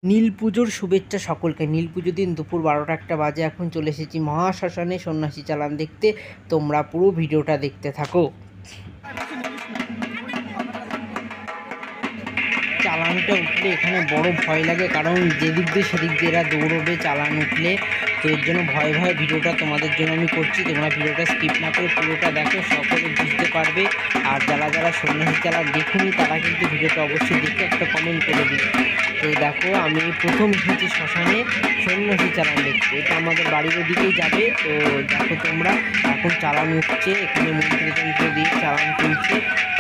নীল পুজোর শুভেচ্ছা সকলকে। নীল পুজোর দিন দুপুর 12টা একটা বাজে। এখন চলে এসেছি মহাশ্মশানে সন্ন্যাসী চালান দেখতে। তোমরা পুরো ভিডিওটা দেখতে থাকো। চালানটা উঠলে এখানে বড় ভয় লাগে, কারণ যেদিক দিয়ে সেদিক দিয়ে এরা দৌড়বে চালান উঠলে। তো এর জন্য ভয়ে ভয়ে ভিডিওটা তোমাদের জন্য আমি করছি। তোমরা ভিডিওটা স্কিপ না করে পুরোটা দেখো, সকলে বুঝতে পারবে। আর যারা যারা সন্ন্যাসী চালান দেখুনি তারা কিন্তু ভিডিওটা অবশ্যই দেখে একটা কমেন্ট করে দিবে। তো দেখো, আমি প্রথম এসেছি শ্মশানে সন্ন্যাসী চালান দেখতে। এটা আমাদের বাড়ির ওদিকেই যাবে। তো দেখো তোমরা, এখন চালান উঠছে, এখানে মন্ত্রতন্ত্র দিয়ে চালান তুলছে।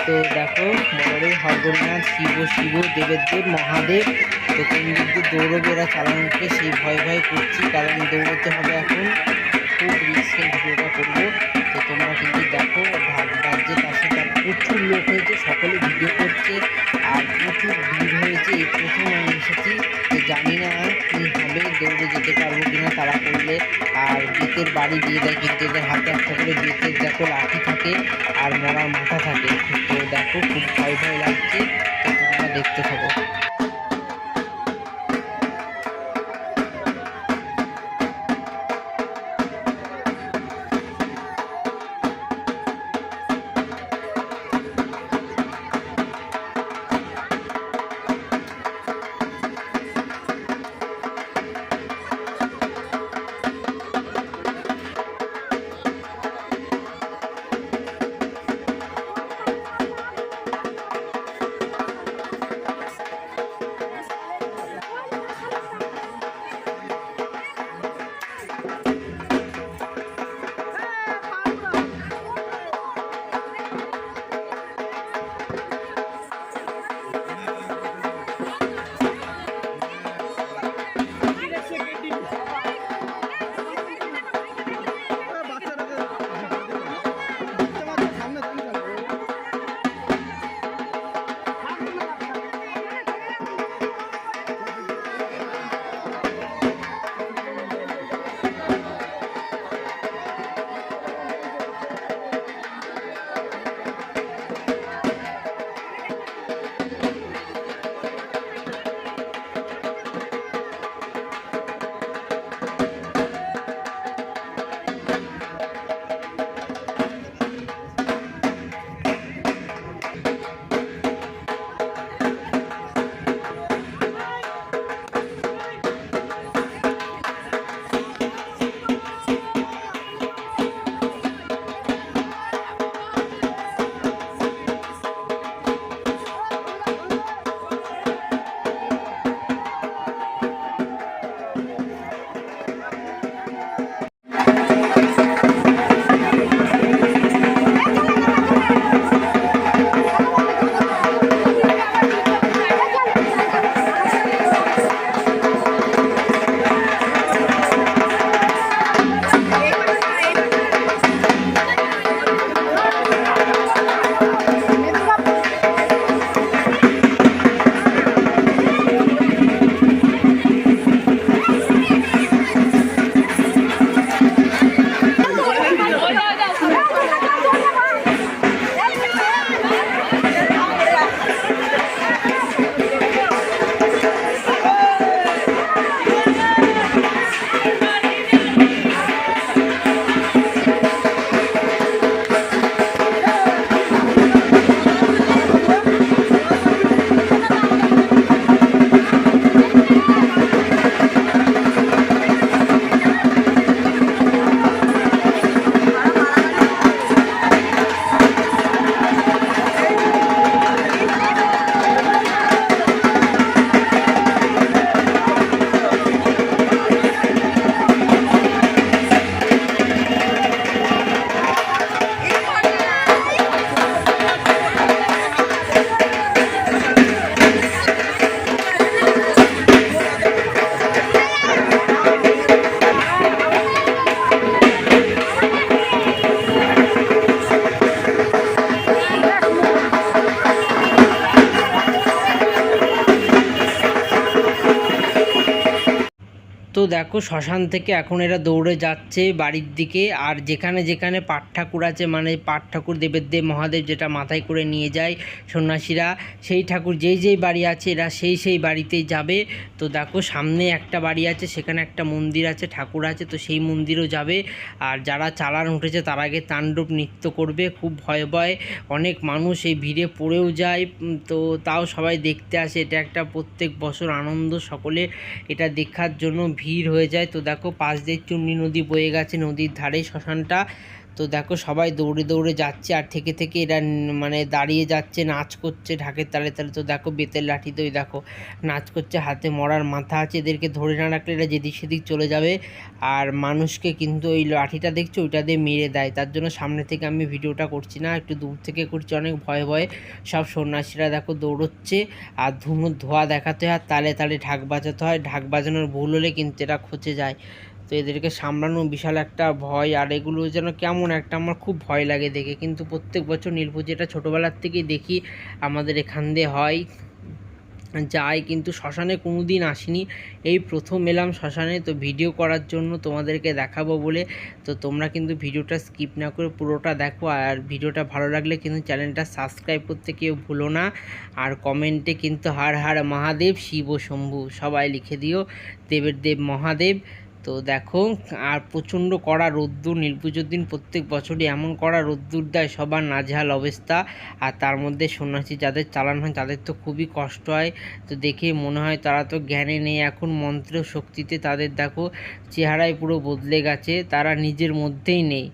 তো দেখো, বড় হরগোনাথ, শিব শিব, দেবের দেব, মহাদেব। তো কোন দিক দিয়ে দৌড়বে এরা চালান উঠলে সেই ভয় ভয় করছি, কারণ দৌড়তে হবে এখন। খুব রিস্কের ভিডিওটা করবো। তো তোমরা কিন্তু দেখো, ঢাক বাজছে, তার সাথে প্রচুর লোক হয়েছে, সকলে ভিডিও করছে আর প্রচুর ভিড় হয়েছে। এই প্রথম আমি এসেছি, তো জানি না কী হবে, দৌড়ে যেতে পারবো কিনা তারা করলে। আর বেতের বাড়ি দিয়ে দেয়, কিন্তু এদের হাতে একটা করে বেতের দেখো লাঠি থাকে আর মরার মাথা থাকে। তো দেখো, খুব ভয় ভয় লাগছে। তো তোমরা দেখতে থাকো। তো দেখো শ্মশান থেকে এখন এরা দৌড়ে যাচ্ছে বাড়ির দিকে। আর যেখানে যেখানে পাট ঠাকুর আছে, মানে পাট ঠাকুর দেবের দেব মহাদেব যেটা মাথায় করে নিয়ে যায় সন্ন্যাসীরা, সেই ঠাকুর যেই বাড়ি আছে এরা সেই বাড়িতেই যাবে। তো দেখো সামনে একটা বাড়ি আছে, সেখানে একটা মন্দির আছে, ঠাকুর আছে, তো সেই মন্দিরও যাবে। আর যারা চালান উঠেছে তার আগে তাণ্ডব নৃত্য করবে। খুব ভয়ে ভয়ে অনেক মানুষ এই ভিড়ে পড়েও যায়, তো তাও সবাই দেখতে আসে। এটা একটা প্রত্যেক বছর আনন্দ, সকলে এটা দেখার জন্য ভিড় হয়ে যায়। তো দেখো পাশ দিয়ে চুন্নি নদী বয়ে গেছে, নদীর ধারে শ্মশানটা। তো দেখো সবাই দৌড়ে দৌড়ে যাচ্ছে, আর থেকে থেকে এরা মানে দাঁড়িয়ে যাচ্ছে, নাচ করছে ঢাকের তালে তালে। তো দেখো বেতের লাঠিতে ওই দেখো নাচ করছে, হাতে মরার মাথা আছে, এদেরকে ধরে না রাখলে এরা যেদিক সেদিক চলে যাবে। আর মানুষকে কিন্তু ওই লাঠিটা দেখছো ওইটা দিয়ে মেরে দেয়, তার জন্য সামনে থেকে আমি ভিডিওটা করছি না, একটু দূর থেকে করছি, অনেক ভয়ে ভয়ে। সব সন্ন্যাসীরা দেখো দৌড়চ্ছে, আর ধোঁয়া দেখাতে হয়, আর তালে তালে ঢাক বাজাতে হয়। ঢাক বাজানোর ভুল হলে কিন্তু এরা খচে যায়। তো এদেরকে সামলানো বিশাল একটা ভয়। আর এগুলো যেন কেমন একটা, আমার খুব ভয় লাগে দেখে। কিন্তু প্রত্যেক বছর নীলপুজো এটা ছোটোবেলার থেকেই দেখি, আমাদের এখান দিয়ে হয়, যাই। কিন্তু শ্মশানে কোনো দিন আসিনি, এই প্রথম এলাম শ্মশানে। তো ভিডিও করার জন্য তোমাদেরকে দেখাবো বলে। তো তোমরা কিন্তু ভিডিওটা স্কিপ না করে পুরোটা দেখো। আর ভিডিওটা ভালো লাগলে কিন্তু চ্যানেলটা সাবস্ক্রাইব করতে কেউ ভুলো না। আর কমেন্টে কিন্তু হর হর মহাদেব শিব শম্ভু সবাই লিখে দিও, দেবের দেব মহাদেব। তো দেখো আর প্রচণ্ড কড়া রোদ্দুর, নীলপুজোর দিন প্রত্যেক বছরই এমন কড়া রোদ্দুর দেয়, সবার নাজেহাল অবস্থা। আর তার মধ্যে সন্ন্যাসী যাদের চালান হয় তাদের তো খুবই কষ্ট হয়। তো দেখে মনে হয় তারা তো জ্ঞানে নেই এখন, মন্ত্রের শক্তিতে তাদের দেখো চেহারায় পুরো বদলে গেছে, তারা নিজের মধ্যেই নেই।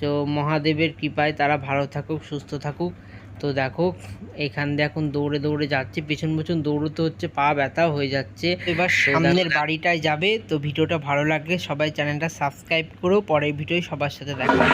তো মহাদেবের কৃপায় তারা ভালো থাকুক, সুস্থ থাকুক। তো দেখো এখান দিয়ে এখন দৌড়ে দৌড়ে যাচ্ছে, পেছন পেছন দৌড়তে হচ্ছে, পা ব্যথাও হয়ে যাচ্ছে। এবার সামনের বাড়িটায় যাবে। তো ভিডিওটা ভালো লাগলে সবাই চ্যানেলটা সাবস্ক্রাইব করো, পরের ভিডিও সবার সাথে দেখা।